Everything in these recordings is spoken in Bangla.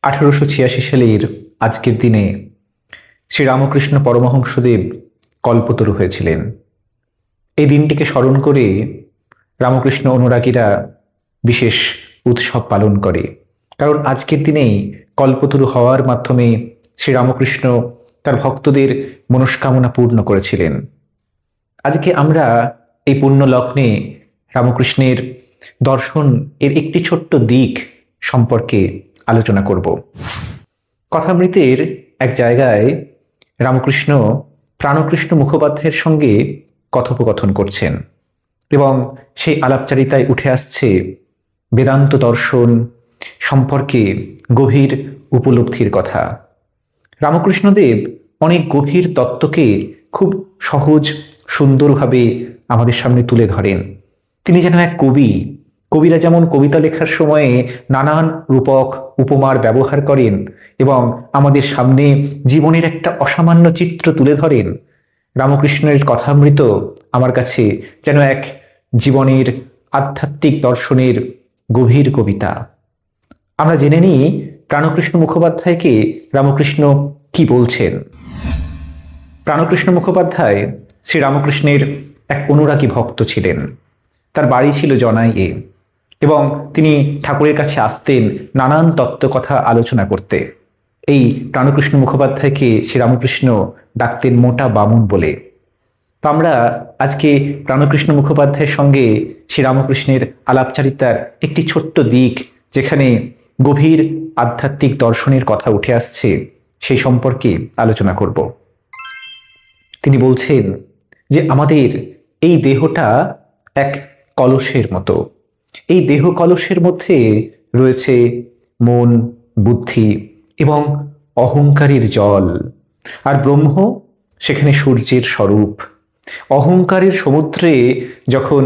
1886 সালের আজকের দিনে শ্রীরামকৃষ্ণ পরমহংসদেব কল্পতরু হয়েছিলেন। এই দিনটিকে স্মরণ করে রামকৃষ্ণ অনুরাগীরা বিশেষ উৎসব পালন করে, কারণ আজকের দিনেই কল্পতরু হওয়ার মাধ্যমে শ্রীরামকৃষ্ণ তার ভক্তদের মনস্কামনা পূর্ণ করেছিলেন। আজকে আমরা এই পুণ্য লগ্নে রামকৃষ্ণের দর্শন এর একটি ছোট্ট দিক সম্পর্কে আলোচনা করব। কথামৃতের এক জায়গায় রামকৃষ্ণ প্রাণকৃষ্ণ মুখোপাধ্যায়ের সঙ্গে কথোপকথন করছেন এবং সেই আলাপচারিতায় উঠে আসছে বেদান্ত দর্শন সম্পর্কে গভীর উপলব্ধির কথা। রামকৃষ্ণদেব অনেক গভীর তত্ত্বকে খুব সহজ সুন্দরভাবে আমাদের সামনে তুলে ধরেন। তিনি যেন এক কবি। কবিরা যেমন কবিতা লেখার সময়ে নানান রূপক উপমার ব্যবহার করেন এবং আমাদের সামনে জীবনের একটা অসামান্য চিত্র তুলে ধরেন, রামকৃষ্ণের কথামৃত আমার কাছে যেন এক জীবনের আধ্যাত্মিক দর্শনের গভীর কবিতা। আমরা জেনে নিই প্রাণকৃষ্ণ মুখোপাধ্যায়কে রামকৃষ্ণ কি বলছেন। প্রাণকৃষ্ণ মুখোপাধ্যায় শ্রীরামকৃষ্ণের এক অনুরাগী ভক্ত ছিলেন। তার বাড়ি ছিল জনাইয়ে এবং তিনি ঠাকুরের কাছে আসতেন নানান তত্ত্ব কথা আলোচনা করতে। এই প্রাণকৃষ্ণ মুখোপাধ্যায়কে শ্রীরামকৃষ্ণ ডাকতেন মোটা বামুন বলে। তো আমরা আজকে প্রাণকৃষ্ণ মুখোপাধ্যায়ের সঙ্গে শ্রীরামকৃষ্ণের আলাপচারিতার একটি ছোট্ট দিক, যেখানে গভীর আধ্যাত্মিক দর্শনের কথা উঠে আসছে, সেই সম্পর্কে আলোচনা করব। তিনি বলছেন যে আমাদের এই দেহটা এক কলসের মতো। এই দেহ কলসের মধ্যে রয়েছে মন, বুদ্ধি এবং অহংকারের জল, আর ব্রহ্ম সেখানে সূর্যের স্বরূপ। অহংকারের সমুদ্রে যখন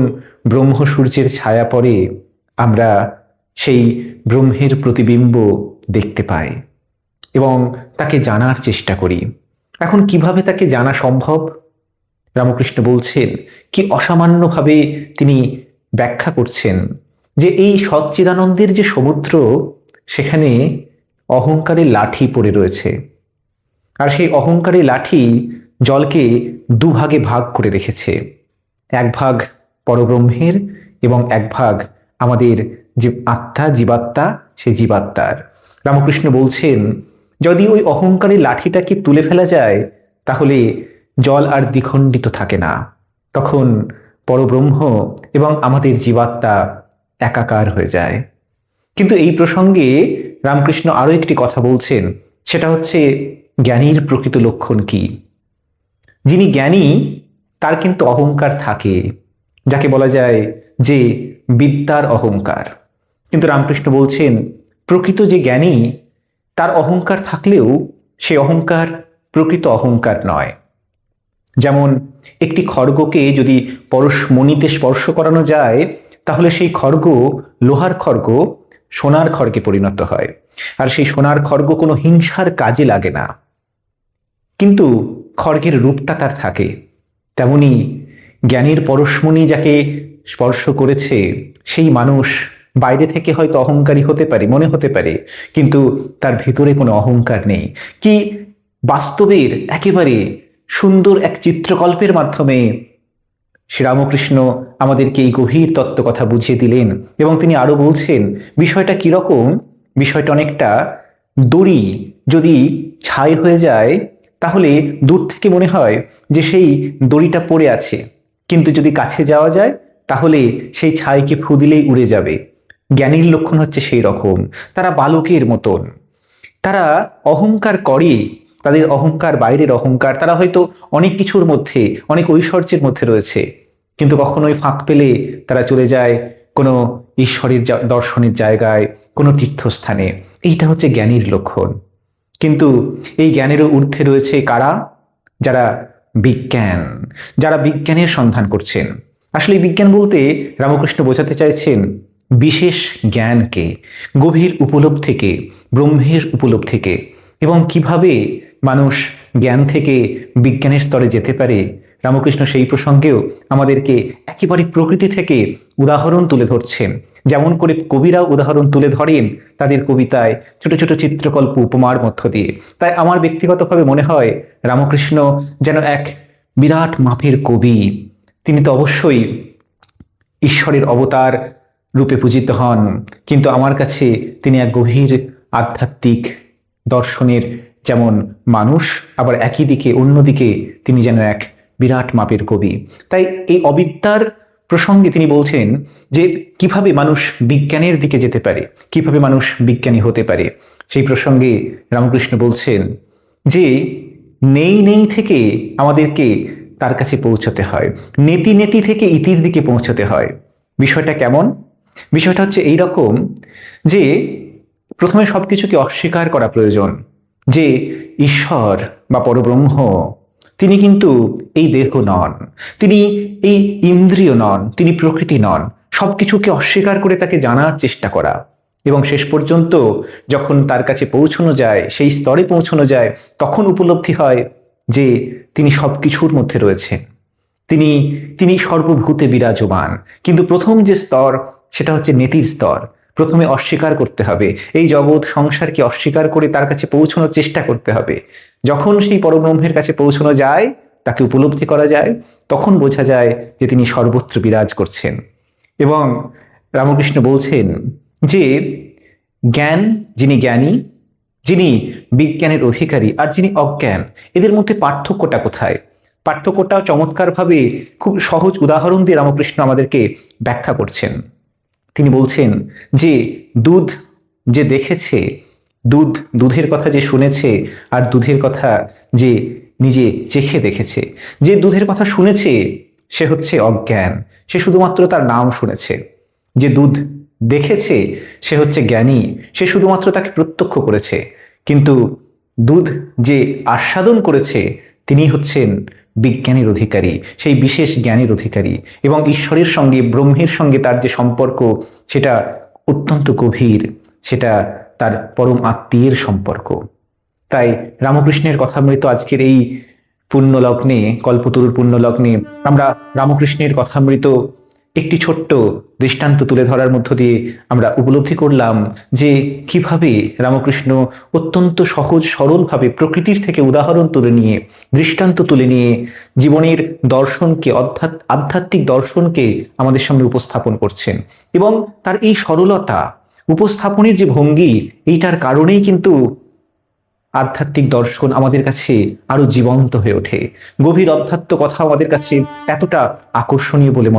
ব্রহ্ম সূর্যের ছায়া পড়ে, আমরা সেই ব্রহ্মের প্রতিবিম্ব দেখতে পাই এবং তাকে জানার চেষ্টা করি। এখন কিভাবে তাকে জানা সম্ভব? রামকৃষ্ণ বলছেন, কি অসামান্যভাবে তিনি ব্যাখ্যা করছেন যে এই সচ্চিদানন্দের যে সমুদ্র, সেখানে অহংকারের লাঠি পড়ে রয়েছে, আর সেই অহংকারের লাঠি জলকে দুভাগে ভাগ করে রেখেছে। এক ভাগ পরব্রহ্মের এবং এক ভাগ আমাদের যে আত্মা, জীবাত্মা, সেই জীবাত্মার। রামকৃষ্ণ বলছেন, যদি ওই অহংকারের লাঠিটাকে তুলে ফেলা যায়, তাহলে জল আর দ্বিখণ্ডিত থাকে না। তখন পরব্রহ্ম এবং আমাদের জীবাত্মা একাকার হয়ে যায়। কিন্তু এই প্রসঙ্গে রামকৃষ্ণ আরো একটি কথা বলছেন, সেটা হচ্ছে জ্ঞানীর প্রকৃত লক্ষণ কি। যিনি জ্ঞানী তার কিন্তু অহংকার থাকে, যাকে বলা যায় যে বিদ্যার অহংকার। কিন্তু রামকৃষ্ণ বলছেন, প্রকৃত যে জ্ঞানী তার অহংকার থাকলেও সে অহংকার প্রকৃত অহংকার নয়। যেমন একটি খড়গকে যদি পরশমণিতে স্পর্শ করানো যায়, তাহলে সেই খড়গ লোহার খড়গ সোনার খড়গে পরিণত হয়, আর সেই সোনার খড়গ কোনো হিংসার কাজে লাগে না, কিন্তু খড়গের রূপটা তার থাকে। তেমনি জ্ঞানীর পরশমণি যাকে স্পর্শ করেছে, সেই মানুষ বাইরে থেকে হয়তো অহংকারী হতে পারে, মনে হতে পারে, কিন্তু তার ভিতরে কোনো অহংকার নেই। কি বাস্তবের একেবারে সুন্দর এক চিত্রকল্পের মাধ্যমে শ্রীরামকৃষ্ণ আমাদেরকে এই গভীর তত্ত্ব কথা বুঝিয়ে দিলেন। এবং তিনি আরো বলছেন, বিষয়টা কিরকম? বিষয়টা অনেকটা দড়ি যদি ছাই হয়ে যায়, তাহলে দূর থেকে মনে হয় যে সেই দড়িটা পড়ে আছে, কিন্তু যদি কাছে যাওয়া যায় তাহলে সেই ছাইকে ফু দিলেই উড়ে যাবে। জ্ঞানীর লক্ষণ হচ্ছে সেই রকম। তারা বালকের মতন, তারা অহংকার করে, তাদের অহংকার বাইরের অহংকার। তারা হয়তো অনেক কিছুর মধ্যে, অনেক ঐশ্বর্যের মধ্যে রয়েছে, কিন্তু কখনোই ফাঁক পেলে তারা চলে যায় কোনো ঈশ্বরের দর্শনের জায়গায়, কোনো তীর্থস্থানে। এইটা হচ্ছে জ্ঞানীর লক্ষণ। কিন্তু এই জ্ঞানেরও ঊর্ধ্বে রয়েছে কারা? যারা বিজ্ঞান, যারা বিজ্ঞানের সন্ধান করছেন। আসলে বিজ্ঞান বলতে রামকৃষ্ণ বোঝাতে চাইছেন বিশেষ জ্ঞানকে, গভীর উপলব্ধিকে, ব্রহ্মের উপলব্ধিকে। এবং কিভাবে মানুষ জ্ঞান থেকে বিজ্ঞানের স্তরে যেতে পারে, রামকৃষ্ণ সেই প্রসঙ্গেও আমাদেরকে একেবারে প্রকৃতি থেকে উদাহরণ তুলে ধরছেন। যেমন করে কবিরাও উদাহরণ তুলে ধরেন তাদের কবিতায় ছোট ছোট চিত্রকল্প উপমার মধ্য দিয়ে। তাই আমার ব্যক্তিগতভাবে মনে হয় রামকৃষ্ণ যেন এক বিরাট মাপের কবি। তিনি তো অবশ্যই ঈশ্বরের অবতার রূপে পূজিত হন, কিন্তু আমার কাছে তিনি এক গভীর আধ্যাত্মিক দর্শনের যেমন মানুষ, আবার একই দিকে অন্যদিকে তিনি যেন এক বিরাট মাপের কবি। তাই এই অবিদ্যার প্রসঙ্গে তিনি বলছেন যে কিভাবে মানুষ বিজ্ঞানের দিকে যেতে পারে, কিভাবে মানুষ বিজ্ঞানী হতে পারে। সেই প্রসঙ্গে রামকৃষ্ণ বলছেন যে নেই নেই থেকে আমাদেরকে তার কাছে পৌঁছতে হয়, নেতি নেতি থেকে ইতির দিকে পৌঁছতে হয়। বিষয়টা কেমন? বিষয়টা হচ্ছে এই রকম যে প্রথমে সবকিছুকে অস্বীকার করা প্রয়োজন, যে ঈশ্বর বা পরব্রহ্ম তিনি কিন্তু এই দেহ নন, তিনি এই ইন্দ্রিয় নন, তিনি প্রকৃতি নন। সবকিছুকে অস্বীকার করে তাকে জানার চেষ্টা করা, এবং শেষ পর্যন্ত যখন তার কাছে পৌঁছানো যায়, সেই স্তরে পৌঁছানো যায়, তখন উপলব্ধি হয় যে তিনি সবকিছুর মধ্যে রয়েছেন, তিনি সর্বভূতে বিরাজমান। কিন্তু প্রথম যে স্তর সেটা হচ্ছে নেতির স্তর। প্রথমে অস্বীকার করতে হবে, এই জগৎ সংসারকে অস্বীকার করে তার কাছে পৌঁছানোর চেষ্টা করতে হবে। যখন সেই পরব্রহ্মের কাছে পৌঁছানো যায়, তাকে উপলব্ধি করা যায়, তখন বোঝা যায় যে তিনি সর্বত্র বিরাজ করছেন। এবং রামকৃষ্ণ বলছেন যে জ্ঞান, যিনি জ্ঞানী, যিনি বিজ্ঞানের অধিকারী, আর যিনি অজ্ঞান, এদের মধ্যে পার্থক্যটা কোথায়? পার্থক্যটাও চমৎকারভাবে খুব সহজ উদাহরণ দিয়ে রামকৃষ্ণ আমাদেরকে ব্যাখ্যা করছেন। তিনি বলছেন যে দুধ যে দেখেছে, দুধের কথা যে শুনেছে, আর দুধের কথা যে নিজে চেখে দেখেছে। যে দুধের কথা শুনেছে সে হচ্ছে অজ্ঞান, সে শুধুমাত্র তার নাম শুনেছে। যে দুধ দেখেছে সে হচ্ছে জ্ঞানী, সে শুধুমাত্র তাকে প্রত্যক্ষ করেছে। কিন্তু দুধ যে আস্বাদন করেছে তিনি হচ্ছেন বিজ্ঞানের অধিকারী, সেই বিশেষ জ্ঞানের অধিকারী। এবং ঈশ্বরের সঙ্গে, ব্রহ্মের সঙ্গে তার যে সম্পর্ক সেটা অত্যন্ত গভীর, সেটা তার পরম আত্মীয়ের সম্পর্ক। তাই রামকৃষ্ণের কথামৃত আজকের এই পুণ্যলগ্নে, কল্পতরুর পুণ্যলগ্নে আমরা রামকৃষ্ণের কথামৃত একটি ছোট্ট দৃষ্টান্ত তুলে ধরার মধ্য দিয়ে আমরা উপলব্ধি করলাম যে কিভাবে রামকৃষ্ণ অত্যন্ত সহজ সরলভাবে প্রকৃতির থেকে উদাহরণ তুলে নিয়ে, দৃষ্টান্ত তুলে নিয়ে জীবনের দর্শনকে, আধ্যাত্মিক দর্শনকে আমাদের সামনে উপস্থাপন করছেন। এবং তার এই সরলতা, উপস্থাপনের যে ভঙ্গি, এইটার কারণেই কিন্তু আধ্যাত্মিক দর্শন আমাদের কাছে আরো জীবন্ত হয়ে ওঠে। গভীর অধ্যাত্ম কথা আমাদের কাছে এতটা আকর্ষণীয় বলে মনে